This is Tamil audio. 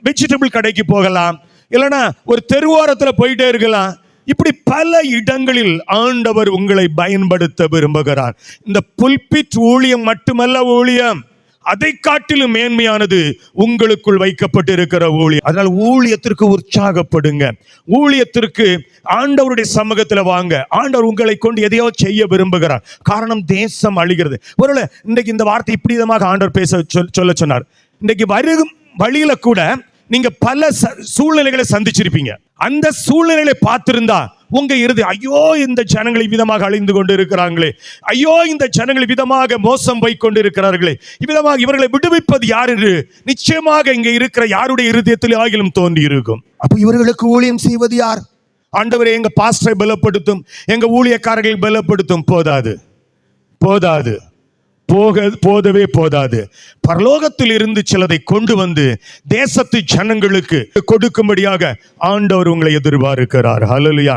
வெஜிடபிள் கடைக்கு போகலாம், இல்லைன்னா ஒரு தெருவோரத்துல போயிட்டே இருக்கலாம். இப்படி பல இடங்களில் ஆண்டவர் உங்களை பயன்படுத்த விரும்புகிறார். இந்த புல்பிட் ஊழியம் மட்டுமல்ல ஊழியம், அதை காட்டிலும் மேன்மையானது உங்களுக்குள் வைக்கப்பட்டிருக்கிற ஊழியம். அதனால் ஊழியத்திற்கு உற்சாகப்படுங்க. ஊழியத்திற்கு ஆண்டவருடைய சமூகத்தில் வாங்க. ஆண்டவர் உங்களை கொண்டு எதையோ செய்ய விரும்புகிறார். காரணம், தேசம் அழிகிறது. ஒருவேளை இன்றைக்கு இந்த வார்த்தை இப்படி விதமாக ஆண்டவர் பேச சொல்ல சொன்னார். இன்றைக்கு வருகும் வழியில கூட நீங்க பல சூழ்நிலைகளை சந்திச்சிருப்பீங்க. அந்த சூழ்நிலைகளை பார்த்திருந்தா உங்க இறுதி, ஐயோ இந்த ஜனங்களை விதமாக அழிந்து கொண்டு இருக்கிறாங்களே, ஐயோ இந்த ஜனங்களை விதமாக மோசம் போய் கொண்டு இருக்கிறார்களே, இவ்விதமாக இவர்களை விடுவிப்பது யார் என்று நிச்சயமாக இங்க இருக்கிற யாருடைய இருதயத்தில் ஆகிலும் தோன்றி இருக்கும். அப்ப இவர்களுக்கு ஊழியம் செய்வது யார்? ஆண்டவரே, எங்க பாஸ்டரை பலப்படுத்தும், எங்க ஊழியக்காரர்களை பலப்படுத்தும். போதாது, போதாது, போதவே போதாது. பரலோகத்தில் இருந்து சிலதை கொண்டு வந்து தேசத்து ஜனங்களுக்கு கொடுக்கும்படியாக ஆண்டவர் உங்களை எதிர்பார்க்கிறார். ஹல்லேலூயா.